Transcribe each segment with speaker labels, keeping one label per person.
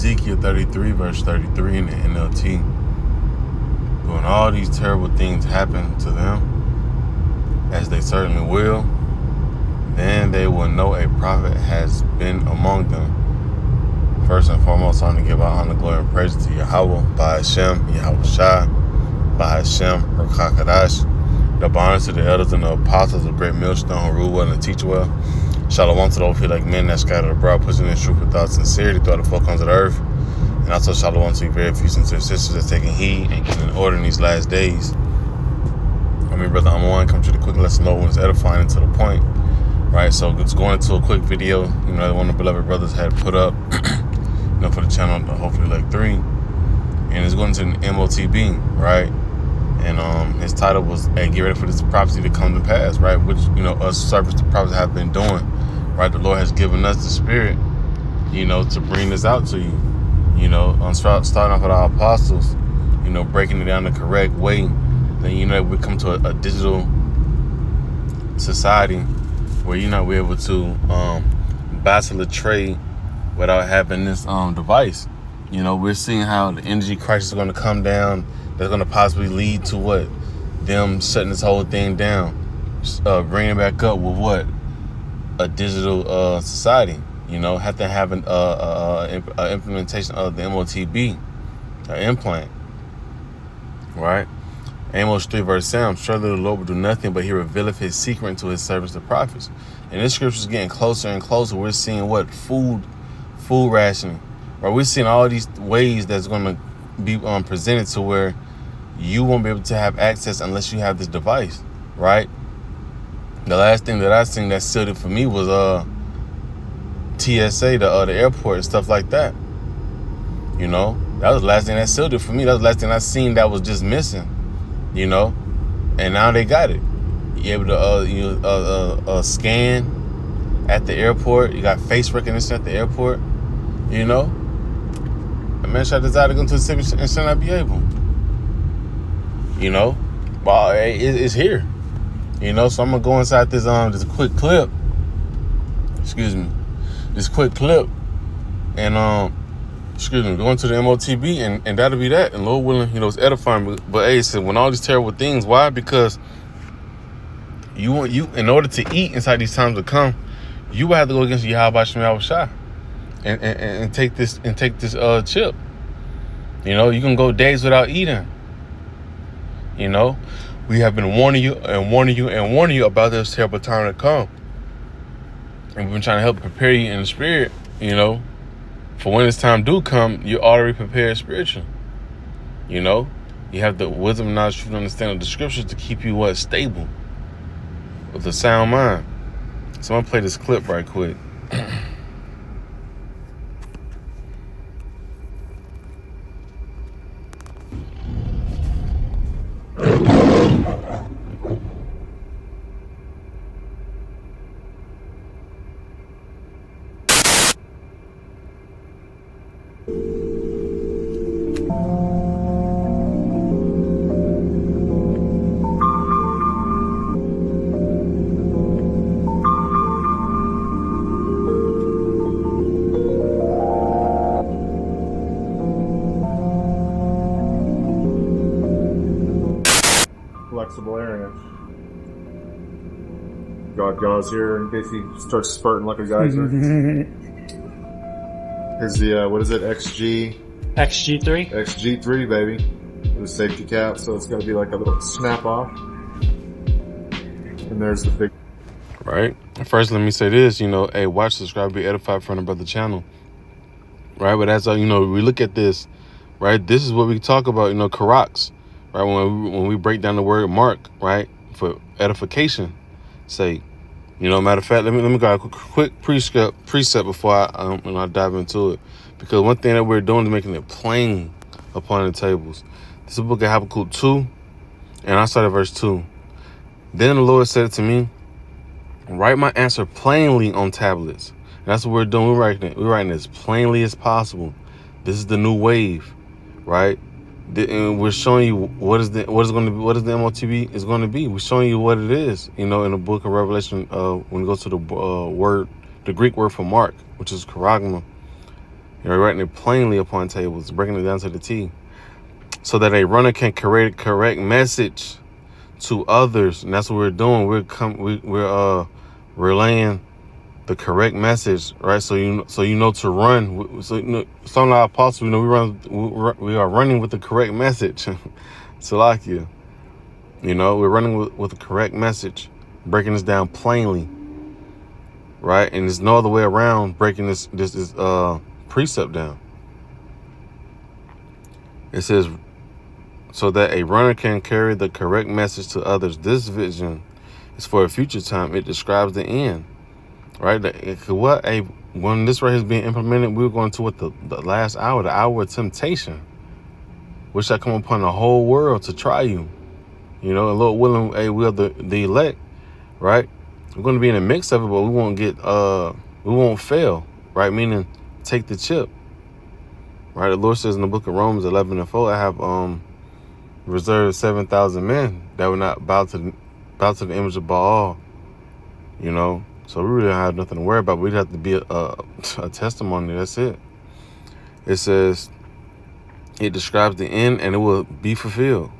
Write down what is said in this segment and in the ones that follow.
Speaker 1: Ezekiel 33, verse 33 in the NLT. But when all these terrible things happen to them, as they certainly will, then they will know a prophet has been among them. First and foremost, I want to give out honor, glory, and praise to Yahweh, by Hashem, Yahweh Shai, by Hashem, Rakakadash. The honor to the elders and the apostles of Great Millstone who rule well and teach well. Shalom to the overflow like men that scattered abroad, pushing in truth without sincerity throughout the four corners of the earth. And also shalom to you very few sincere sisters that's taking heed and getting in order in these last days. I mean, brother, I'm one, come to the quick lesson, Lord, when it's edifying and to the point. Right, so it's going into a quick video, that one of the beloved brothers had put up, for the channel, hopefully like 3. And it's going to an MOTB, right? And his title was, hey, get ready for this prophecy to come to pass, right? Which, us servants, the prophets have been doing, right? The Lord has given us the spirit, to bring this out to you, starting off with our apostles, breaking it down the correct way. Then, we come to a digital society where you're not able to battle a trade without having this device. We're seeing how the energy crisis is going to come down. That's going to possibly lead to what? Them shutting this whole thing down. Bringing it back up with what? A digital society. Have to have an implementation of the MOTB, an implant. Right? Amos 3 verse 7, surely the Lord will do nothing, but he revealeth his secret to his servants, the prophets. And this scripture is getting closer and closer. We're seeing what? Food rationing. Right? We're seeing all these ways that's going to be presented to where you won't be able to have access unless you have this device. Right? The last thing that I seen that sealed it for me was TSA, the airport and stuff like that. That was the last thing that sealed it for me. That was the last thing I seen that was just missing. And now they got it. You're able to scan at the airport. You got face recognition at the airport. A man should desire to go to the city and should not be able. Well, it's here. So I'm gonna go inside this this quick clip. Excuse me, this quick clip, and go into the MOTB, and that'll be that. And Lord willing, it's edifying. But hey, so when all these terrible things, why? Because you in order to eat inside these times to come, you will have to go against Yahweh Shai and take this chip. You can go days without eating. We have been warning you about this terrible time to come, and we've been trying to help prepare you in the spirit. For when this time do come, you're already prepared spiritually. You have the wisdom, knowledge, truth, and understanding of the scriptures to keep you stable with a sound mind. So I'm gonna play this clip right quick.
Speaker 2: Flexible area. God's here in case he starts spurting like a geyser. Here's the, what is it,
Speaker 3: XG3?
Speaker 2: XG3, baby. The safety cap, so it's going to be like a little snap off. And there's the big...
Speaker 1: Right? First, let me say this, hey, watch, subscribe, be edified from the brother channel. Right? But as we look at this, right, this is what we talk about, Karax. Right, when we break down the word mark, right, for edification, say, matter of fact, let me go a quick precept before I dive into it, because one thing that we're doing is making it plain upon the tables. This is the book of Habakkuk 2, and I started verse 2. Then the Lord said to me, write my answer plainly on tablets. And that's what we're doing. We're writing it as plainly as possible. This is the new wave, right? And we're showing you what the MOTB is going to be. We're showing you what it is, in the book of Revelation, when we go to the Greek word for mark, which is charagma. writing it plainly upon tables, breaking it down to the T, so that a runner can create a correct message to others. And that's what we're doing. We're relaying the correct message, right? So you know to run. So some of our apostles, we are running with the correct message. Salakia. We're running with the correct message, breaking this down plainly, right? And there's no other way around breaking this precept down. It says, so that a runner can carry the correct message to others. This vision is for a future time. It describes the end, right? When this right here is being implemented, we're going to the last hour, the hour of temptation, which shall come upon the whole world to try you. And Lord willing, we are the elect, right? We're going to be in the mix of it, but we won't fail, right? Meaning, take the chip, right? The Lord says in the book of Romans 11:4, I have reserved 7,000 men that will not bow to the image of Baal, So we really don't have nothing to worry about. We'd have to be a testimony. That's it. It says, it describes the end and it will be fulfilled.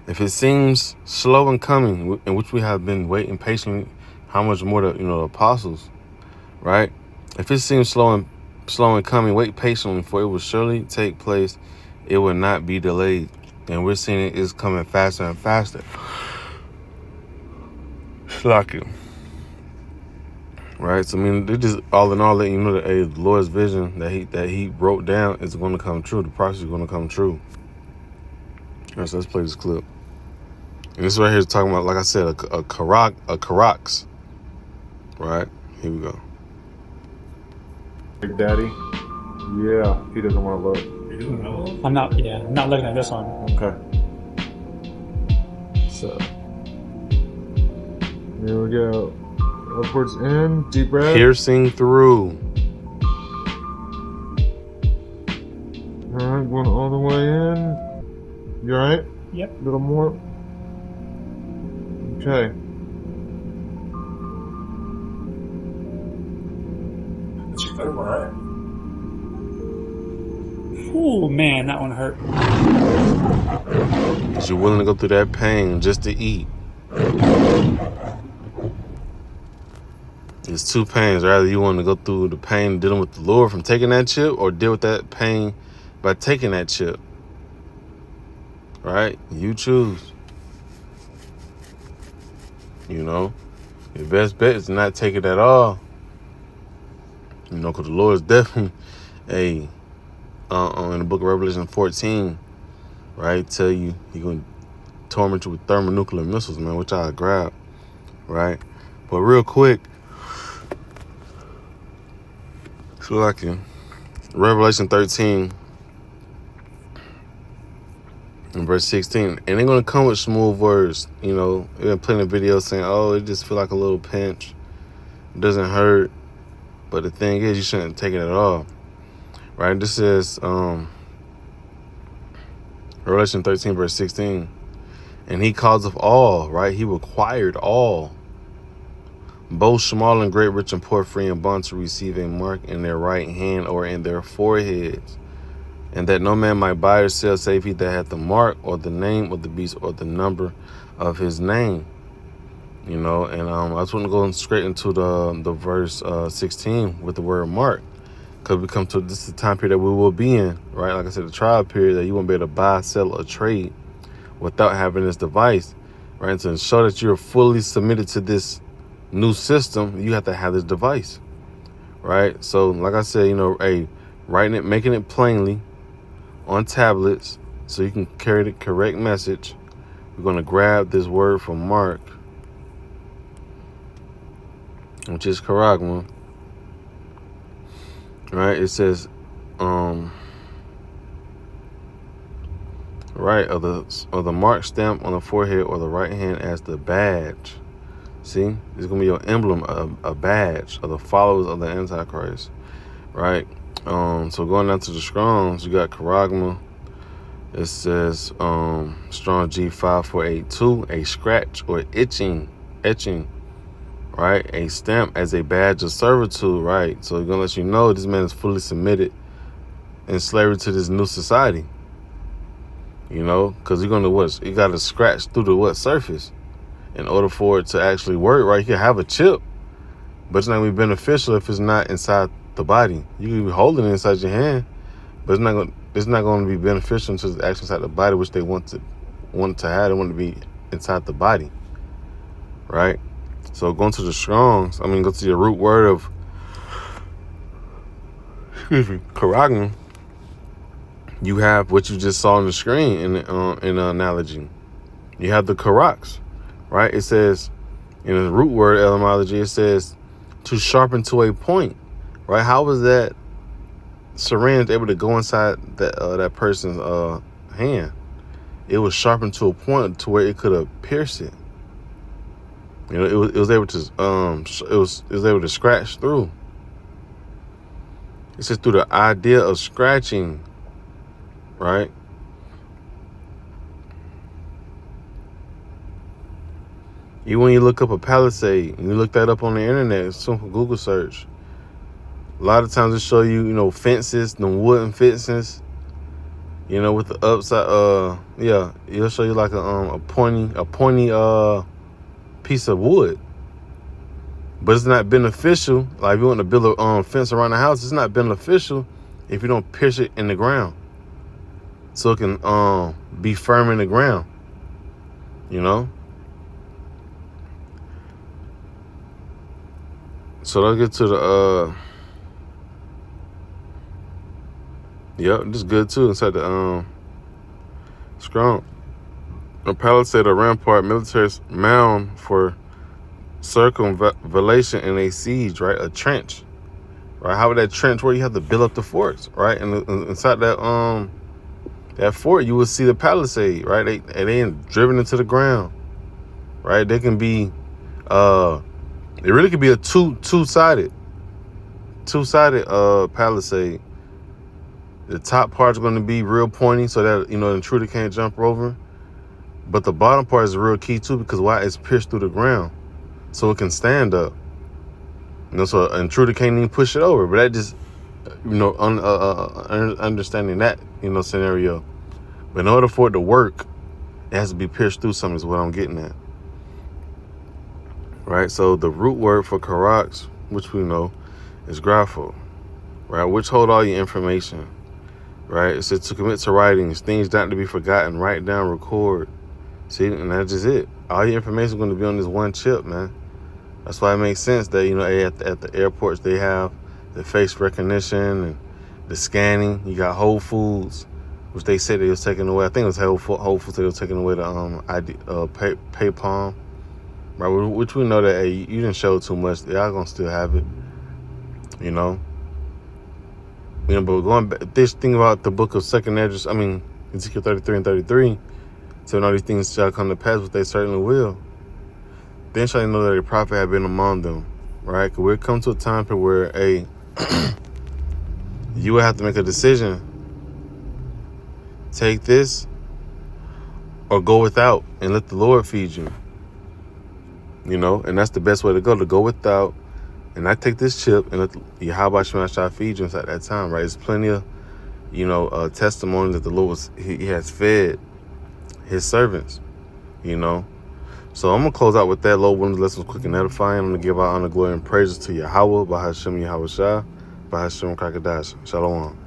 Speaker 1: If it seems slow in coming, in which we have been waiting patiently, how much more the apostles, right? If it seems slow in coming, wait patiently, for it will surely take place. It will not be delayed. And we're seeing it is coming faster and faster. Shocking. Right? So they're just all in all letting you know that the Lord's vision that he wrote down is going to come true. The prophecy is going to come true. All right, so let's play this clip. And this right here is talking about, like I said, a Karax. Right? Here we go.
Speaker 2: Big Daddy. Yeah, he doesn't want to look.
Speaker 3: I'm not looking at this one.
Speaker 2: Okay. So, here we go. Upwards in, deep breath.
Speaker 1: Piercing through.
Speaker 2: Alright, going all the way in. You alright?
Speaker 3: Yep.
Speaker 2: A little more. Okay.
Speaker 4: Alright.
Speaker 3: Ooh, man, that one hurt.
Speaker 1: Because you're willing to go through that pain just to eat. It's two pains. Rather you want to go through the pain dealing with the Lord from taking that chip, or deal with that pain by taking that chip. Right? You choose. Your best bet is to not take it at all. Because the Lord is definitely in the book of Revelation 14, right? Tell you He's going to torment you with thermonuclear missiles, man, which I grab, right? But real quick, so like Revelation 13 and verse 16, and they're going to come with smooth words. There's been plenty of videos saying, oh, it just feel like a little pinch. It doesn't hurt. But the thing is, you shouldn't take it at all. Right? This is Revelation 13, verse 16. And he calls of all, right? He required all, both small and great, rich and poor, free and bond, to receive a mark in their right hand or in their foreheads, and that no man might buy or sell save he that hath the mark or the name of the beast or the number of his name. And I just want to go straight into the verse 16 with the word mark, because we come to this is the time period that we will be in, right? Like I said, the trial period that you won't be able to buy, sell, or trade without having this device, right? And to show that you're fully submitted to this new system, you have to have this device, right? So, like I said, writing it, making it plainly on tablets so you can carry the correct message. We're going to grab this word from Mark, which is charagma, right? It says, right, of the mark stamp on the forehead or the right hand as the badge. See, it's gonna be your emblem, a badge of the followers of the Antichrist, right? So going down to the Strongs, you got charagma. It says Strong G5482, a scratch or etching, right? A stamp as a badge of servitude, right? So it's gonna let you know this man is fully submitted in slavery to this new society. You know, because you're gonna you got to scratch through the surface in order for it to actually work. Right, you can have a chip, but it's not gonna be beneficial if it's not inside the body. You can be holding it inside your hand, but it's not gonna be beneficial until it's actually inside the body, which they want to have. They want to be inside the body, right? So going to the Strongs, go to your root word of Karagan. You have what you just saw on the screen in the analogy. You have the Karaks, right? It says in the root word etymology, it says to sharpen to a point, right? How was that syringe able to go inside that person's hand? It was sharpened to a point to where it could have pierced it. You know, it was able to it was able to scratch through. It's just through the idea of scratching, right? Even when you look up a palisade, and you look that up on the internet, it's simple Google search. A lot of times it show you, fences, the wooden fences, with the upside. It'll show you like a pointy piece of wood. But it's not beneficial. Like if you want to build a fence around the house, it's not beneficial if you don't pierce it in the ground, so it can be firm in the ground. So let's get to the this is good too. Inside the Strong, a palisade or rampart, military mound for circumvallation in a siege, right? A trench, right? How would that trench work? You have to build up the forts, right? And inside that fort, you will see the palisade, right? They ain't driven into the ground, right? They can be, it really could be a two-sided palisade. The top part's going to be real pointy so that, the intruder can't jump over. But the bottom part is real key too, because why? It's pierced through the ground, so it can stand up. So an intruder can't even push it over. But that just, understanding that, scenario. But in order for it to work, it has to be pierced through something, is what I'm getting at. Right? So the root word for karaks, which we know, is grapho, right? Which hold all your information, right? It says to commit to writings, things not to be forgotten, write down, record. See, and that's just it. All your information is going to be on this one chip, man. That's why it makes sense that, at the airports, they have the face recognition and the scanning. You got Whole Foods, which they said they was taking away. I think it was Whole Foods, they were taking away the ID, pay palm, right? Which we know that, hey, you didn't show too much. Y'all gonna still have it, But going back, this thing about the book of second address, Ezekiel 33 and 33, so all these things shall come to pass, but they certainly will. Then shall they know that a prophet had been among them, right? Because we'll come to a time period where you will have to make a decision. Take this or go without and let the Lord feed you. And that's the best way to go without. And I take this chip and let Yahweh Shemashah feed you inside that time, right? There's plenty of, testimony that the Lord he has fed his servants, So I'm going to close out with that. Lord willing, the lesson was quick and edifying. I'm going to give our honor, glory, and praises to Yahweh, by Hashem Yahweh Shah, by Hashem Kakadash. Shalom.